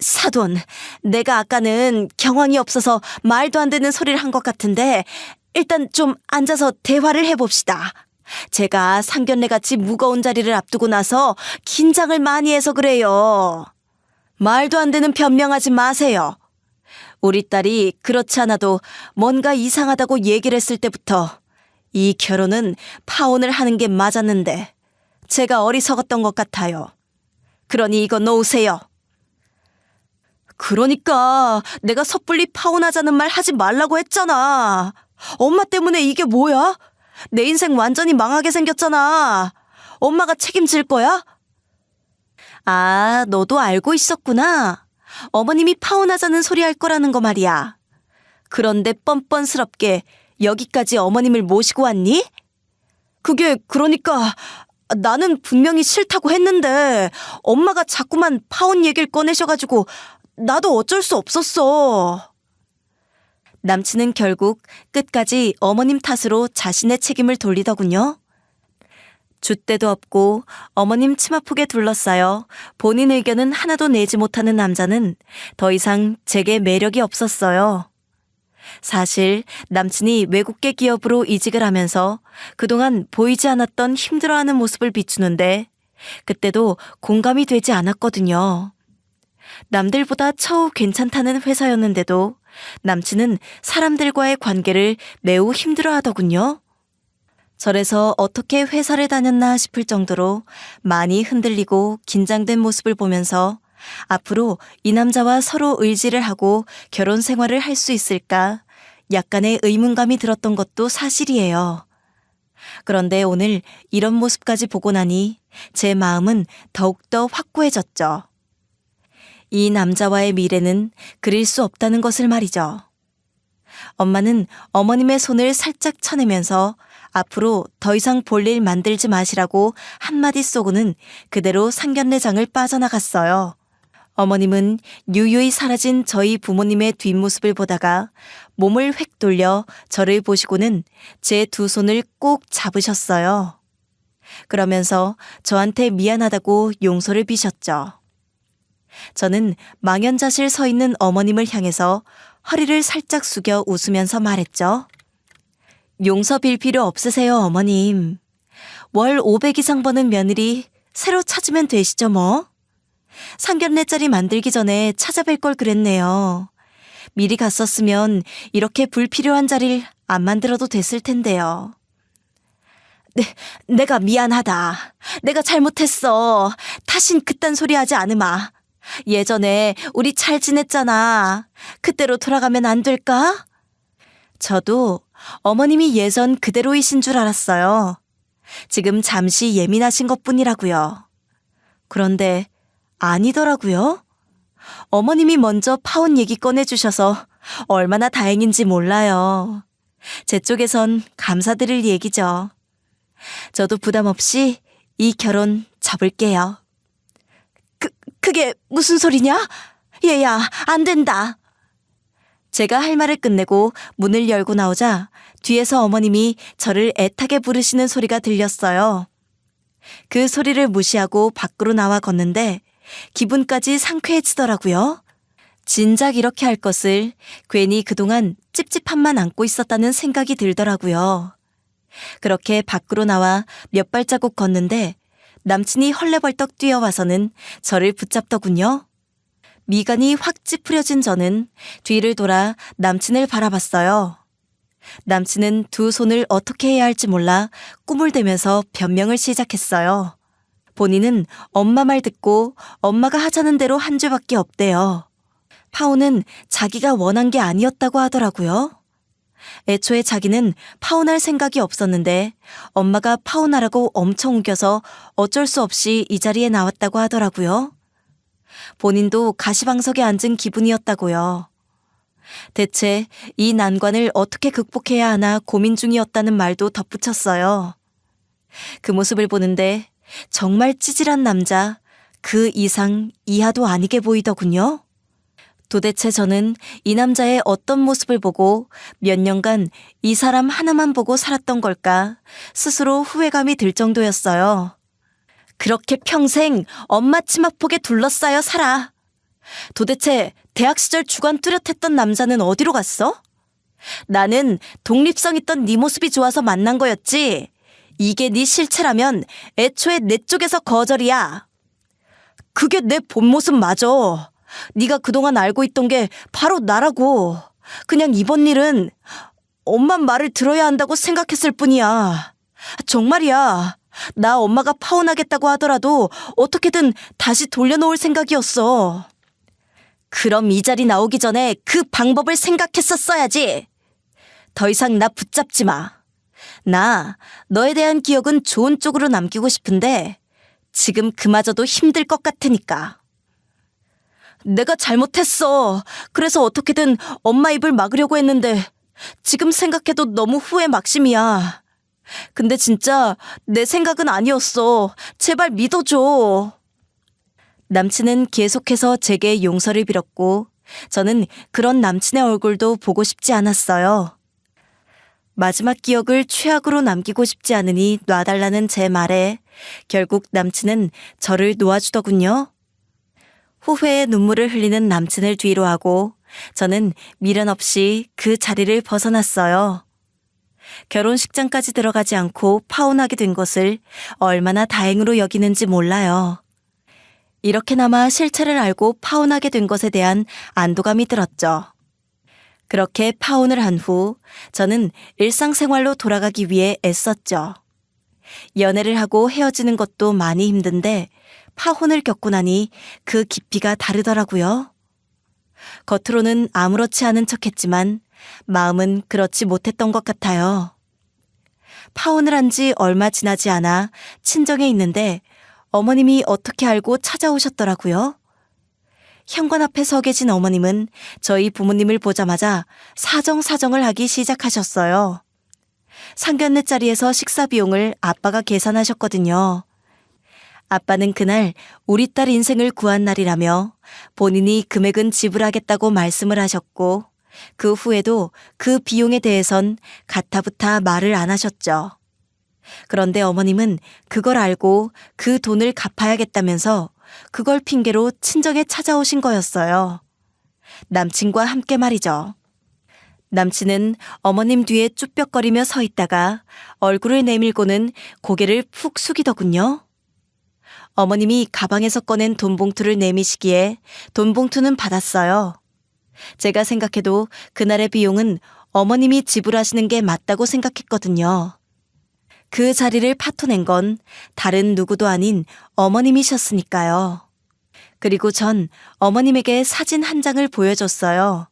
사돈, 내가 아까는 경황이 없어서 말도 안 되는 소리를 한 것 같은데 일단 좀 앉아서 대화를 해봅시다. 제가 상견례같이 무거운 자리를 앞두고 나서 긴장을 많이 해서 그래요. 말도 안 되는 변명하지 마세요. 우리 딸이 그렇지 않아도 뭔가 이상하다고 얘기를 했을 때부터 이 결혼은 파혼을 하는 게 맞았는데 제가 어리석었던 것 같아요. 그러니 이거 놓으세요. 그러니까 내가 섣불리 파혼하자는 말 하지 말라고 했잖아. 엄마 때문에 이게 뭐야? 내 인생 완전히 망하게 생겼잖아. 엄마가 책임질 거야? 아, 너도 알고 있었구나. 어머님이 파혼하자는 소리 할 거라는 거 말이야. 그런데 뻔뻔스럽게 여기까지 어머님을 모시고 왔니? 그게 그러니까 나는 분명히 싫다고 했는데 엄마가 자꾸만 파혼 얘기를 꺼내셔가지고 나도 어쩔 수 없었어. 남친은 결국 끝까지 어머님 탓으로 자신의 책임을 돌리더군요. 줏대도 없고 어머님 치마폭에 둘러싸여 본인 의견은 하나도 내지 못하는 남자는 더 이상 제게 매력이 없었어요. 사실 남친이 외국계 기업으로 이직을 하면서 그동안 보이지 않았던 힘들어하는 모습을 비추는데 그때도 공감이 되지 않았거든요. 남들보다 처우 괜찮다는 회사였는데도 남친은 사람들과의 관계를 매우 힘들어하더군요. 절에서 어떻게 회사를 다녔나 싶을 정도로 많이 흔들리고 긴장된 모습을 보면서 앞으로 이 남자와 서로 의지를 하고 결혼 생활을 할 수 있을까 약간의 의문감이 들었던 것도 사실이에요. 그런데 오늘 이런 모습까지 보고 나니 제 마음은 더욱더 확고해졌죠. 이 남자와의 미래는 그릴 수 없다는 것을 말이죠. 엄마는 어머님의 손을 살짝 쳐내면서 앞으로 더 이상 볼 일 만들지 마시라고 한마디 쏘고는 그대로 상견례장을 빠져나갔어요. 어머님은 유유히 사라진 저희 부모님의 뒷모습을 보다가 몸을 획 돌려 저를 보시고는 제 두 손을 꼭 잡으셨어요. 그러면서 저한테 미안하다고 용서를 비셨죠. 저는 망연자실 서 있는 어머님을 향해서 허리를 살짝 숙여 웃으면서 말했죠. 용서 빌 필요 없으세요, 어머님. 월 500 이상 버는 며느리 새로 찾으면 되시죠, 뭐. 상견례 자리 만들기 전에 찾아뵐 걸 그랬네요. 미리 갔었으면 이렇게 불필요한 자리를 안 만들어도 됐을 텐데요. 내가 미안하다. 내가 잘못했어. 다신 그딴 소리 하지 않으마. 예전에 우리 잘 지냈잖아. 그때로 돌아가면 안 될까? 저도 어머님이 예전 그대로이신 줄 알았어요. 지금 잠시 예민하신 것뿐이라고요. 그런데 아니더라고요. 어머님이 먼저 파혼 얘기 꺼내주셔서 얼마나 다행인지 몰라요. 제 쪽에선 감사드릴 얘기죠. 저도 부담 없이 이 결혼 접을게요. 그게 무슨 소리냐? 얘야, 안 된다. 제가 할 말을 끝내고 문을 열고 나오자 뒤에서 어머님이 저를 애타게 부르시는 소리가 들렸어요. 그 소리를 무시하고 밖으로 나와 걷는데 기분까지 상쾌해지더라고요. 진작 이렇게 할 것을 괜히 그동안 찝찝함만 안고 있었다는 생각이 들더라고요. 그렇게 밖으로 나와 몇 발자국 걷는데 남친이 헐레벌떡 뛰어와서는 저를 붙잡더군요. 미간이 확 찌푸려진 저는 뒤를 돌아 남친을 바라봤어요. 남친은 두 손을 어떻게 해야 할지 몰라 꾸물대면서 변명을 시작했어요. 본인은 엄마 말 듣고 엄마가 하자는 대로 한 죄밖에 없대요. 파혼은 자기가 원한 게 아니었다고 하더라고요. 애초에 자기는 파혼할 생각이 없었는데 엄마가 파혼하라고 엄청 우겨서 어쩔 수 없이 이 자리에 나왔다고 하더라고요. 본인도 가시방석에 앉은 기분이었다고요. 대체 이 난관을 어떻게 극복해야 하나 고민 중이었다는 말도 덧붙였어요. 그 모습을 보는데 정말 찌질한 남자, 그 이상 이하도 아니게 보이더군요. 도대체 저는 이 남자의 어떤 모습을 보고 몇 년간 이 사람 하나만 보고 살았던 걸까 스스로 후회감이 들 정도였어요. 그렇게 평생 엄마 치마폭에 둘러싸여 살아. 도대체 대학 시절 주관 뚜렷했던 남자는 어디로 갔어? 나는 독립성 있던 네 모습이 좋아서 만난 거였지. 이게 네 실체라면 애초에 내 쪽에서 거절이야. 그게 내 본 모습 맞아. 네가 그동안 알고 있던 게 바로 나라고. 그냥 이번 일은 엄마 말을 들어야 한다고 생각했을 뿐이야. 정말이야. 나 엄마가 파혼하겠다고 하더라도 어떻게든 다시 돌려놓을 생각이었어. 그럼 이 자리 나오기 전에 그 방법을 생각했었어야지. 더 이상 나 붙잡지 마. 나 너에 대한 기억은 좋은 쪽으로 남기고 싶은데 지금 그마저도 힘들 것 같으니까. 내가 잘못했어. 그래서 어떻게든 엄마 입을 막으려고 했는데 지금 생각해도 너무 후회 막심이야. 근데 진짜 내 생각은 아니었어. 제발 믿어줘. 남친은 계속해서 제게 용서를 빌었고 저는 그런 남친의 얼굴도 보고 싶지 않았어요. 마지막 기억을 최악으로 남기고 싶지 않으니 놔달라는 제 말에 결국 남친은 저를 놓아주더군요. 후회의 눈물을 흘리는 남친을 뒤로 하고 저는 미련 없이 그 자리를 벗어났어요. 결혼식장까지 들어가지 않고 파혼하게 된 것을 얼마나 다행으로 여기는지 몰라요. 이렇게나마 실체를 알고 파혼하게 된 것에 대한 안도감이 들었죠. 그렇게 파혼을 한 후 저는 일상생활로 돌아가기 위해 애썼죠. 연애를 하고 헤어지는 것도 많이 힘든데 파혼을 겪고 나니 그 깊이가 다르더라고요. 겉으로는 아무렇지 않은 척했지만 마음은 그렇지 못했던 것 같아요. 파혼을 한 지 얼마 지나지 않아 친정에 있는데 어머님이 어떻게 알고 찾아오셨더라고요. 현관 앞에 서 계신 어머님은 저희 부모님을 보자마자 사정사정을 하기 시작하셨어요. 상견례 자리에서 식사 비용을 아빠가 계산하셨거든요. 아빠는 그날 우리 딸 인생을 구한 날이라며 본인이 금액은 지불하겠다고 말씀을 하셨고 그 후에도 그 비용에 대해선 가타부타 말을 안 하셨죠. 그런데 어머님은 그걸 알고 그 돈을 갚아야겠다면서 그걸 핑계로 친정에 찾아오신 거였어요. 남친과 함께 말이죠. 남친은 어머님 뒤에 쭈뼛거리며 서 있다가 얼굴을 내밀고는 고개를 푹 숙이더군요. 어머님이 가방에서 꺼낸 돈 봉투를 내미시기에 돈 봉투는 받았어요. 제가 생각해도 그날의 비용은 어머님이 지불하시는 게 맞다고 생각했거든요. 그 자리를 파토낸 건 다른 누구도 아닌 어머님이셨으니까요. 그리고 전 어머님에게 사진 한 장을 보여줬어요.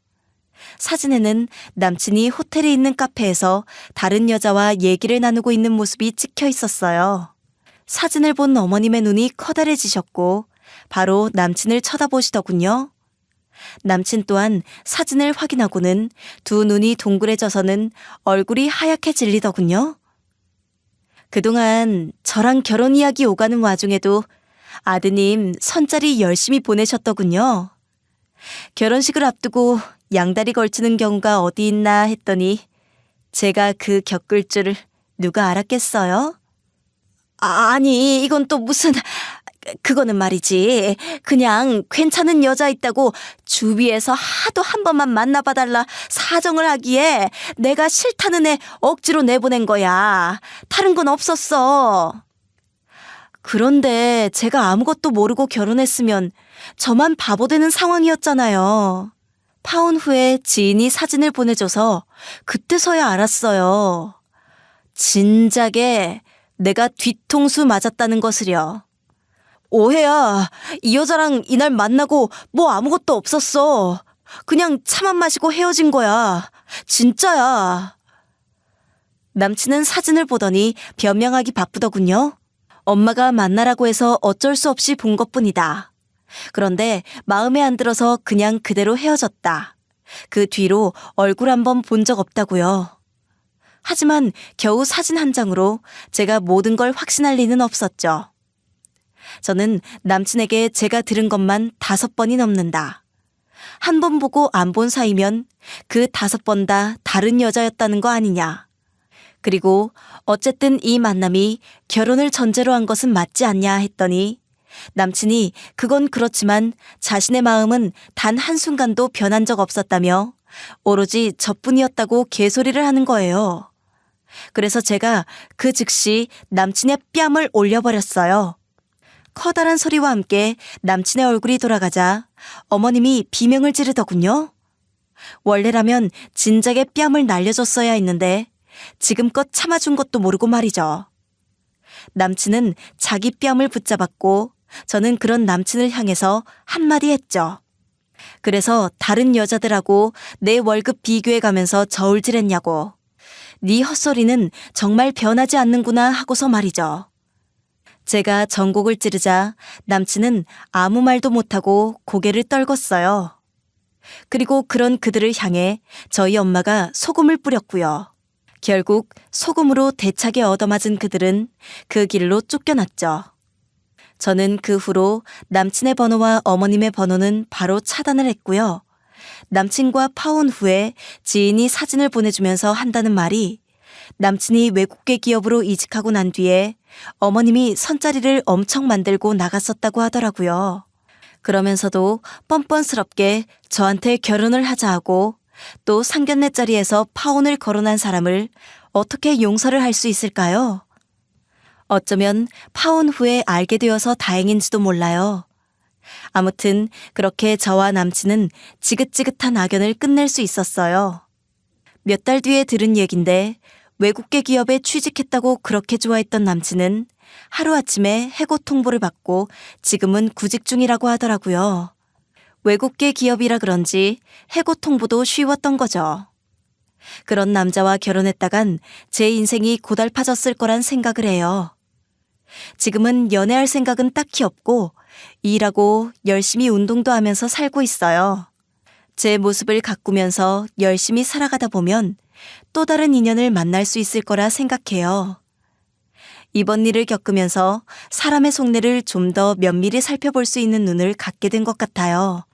사진에는 남친이 호텔에 있는 카페에서 다른 여자와 얘기를 나누고 있는 모습이 찍혀 있었어요. 사진을 본 어머님의 눈이 커다래지셨고 바로 남친을 쳐다보시더군요. 남친 또한 사진을 확인하고는 두 눈이 동그래져서는 얼굴이 하얗게 질리더군요. 그동안 저랑 결혼 이야기 오가는 와중에도 아드님 선자리 열심히 보내셨더군요. 결혼식을 앞두고 양다리 걸치는 경우가 어디 있나 했더니 제가 그 겪을 줄을 누가 알았겠어요? 아니, 이건 또 무슨... 그거는 말이지. 그냥 괜찮은 여자 있다고 주위에서 하도 한 번만 만나봐달라 사정을 하기에 내가 싫다는 애 억지로 내보낸 거야. 다른 건 없었어. 그런데 제가 아무것도 모르고 결혼했으면 저만 바보 되는 상황이었잖아요. 파혼 후에 지인이 사진을 보내줘서 그때서야 알았어요. 진작에 내가 뒤통수 맞았다는 것을요. 오해야. 이 여자랑 이날 만나고 뭐 아무것도 없었어. 그냥 차만 마시고 헤어진 거야. 진짜야. 남친은 사진을 보더니 변명하기 바쁘더군요. 엄마가 만나라고 해서 어쩔 수 없이 본 것뿐이다. 그런데 마음에 안 들어서 그냥 그대로 헤어졌다. 그 뒤로 얼굴 한번 본 적 없다고요. 하지만 겨우 사진 한 장으로 제가 모든 걸 확신할 리는 없었죠. 저는 남친에게 제가 들은 것만 5번이 넘는다. 한 번 보고 안 본 사이면 그 5번 다 다른 여자였다는 거 아니냐. 그리고 어쨌든 이 만남이 결혼을 전제로 한 것은 맞지 않냐 했더니 남친이 그건 그렇지만 자신의 마음은 단 한순간도 변한 적 없었다며 오로지 저뿐이었다고 개소리를 하는 거예요. 그래서 제가 그 즉시 남친의 뺨을 올려버렸어요. 커다란 소리와 함께 남친의 얼굴이 돌아가자 어머님이 비명을 지르더군요. 원래라면 진작에 뺨을 날려줬어야 했는데 지금껏 참아준 것도 모르고 말이죠. 남친은 자기 뺨을 붙잡았고 저는 그런 남친을 향해서 한마디 했죠. 그래서 다른 여자들하고 내 월급 비교해가면서 저울질했냐고. 네 헛소리는 정말 변하지 않는구나 하고서 말이죠. 제가 전곡을 찌르자 남친은 아무 말도 못하고 고개를 떨궜어요. 그리고 그런 그들을 향해 저희 엄마가 소금을 뿌렸고요. 결국 소금으로 대차게 얻어맞은 그들은 그 길로 쫓겨났죠. 저는 그 후로 남친의 번호와 어머님의 번호는 바로 차단을 했고요. 남친과 파혼 후에 지인이 사진을 보내주면서 한다는 말이 남친이 외국계 기업으로 이직하고 난 뒤에 어머님이 선자리를 엄청 만들고 나갔었다고 하더라고요. 그러면서도 뻔뻔스럽게 저한테 결혼을 하자 하고 또 상견례 자리에서 파혼을 거론한 사람을 어떻게 용서를 할 수 있을까요? 어쩌면 파혼 후에 알게 되어서 다행인지도 몰라요. 아무튼 그렇게 저와 남친은 지긋지긋한 악연을 끝낼 수 있었어요. 몇 달 뒤에 들은 얘긴데 외국계 기업에 취직했다고 그렇게 좋아했던 남친은 하루아침에 해고 통보를 받고 지금은 구직 중이라고 하더라고요. 외국계 기업이라 그런지 해고 통보도 쉬웠던 거죠. 그런 남자와 결혼했다간 제 인생이 고달파졌을 거란 생각을 해요. 지금은 연애할 생각은 딱히 없고 일하고 열심히 운동도 하면서 살고 있어요. 제 모습을 가꾸면서 열심히 살아가다 보면 또 다른 인연을 만날 수 있을 거라 생각해요. 이번 일을 겪으면서 사람의 속내를 좀 더 면밀히 살펴볼 수 있는 눈을 갖게 된 것 같아요.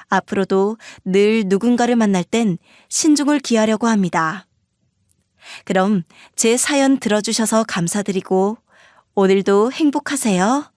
앞으로도 늘 누군가를 만날 땐 신중을 기하려고 합니다. 그럼 제 사연 들어주셔서 감사드리고 오늘도 행복하세요.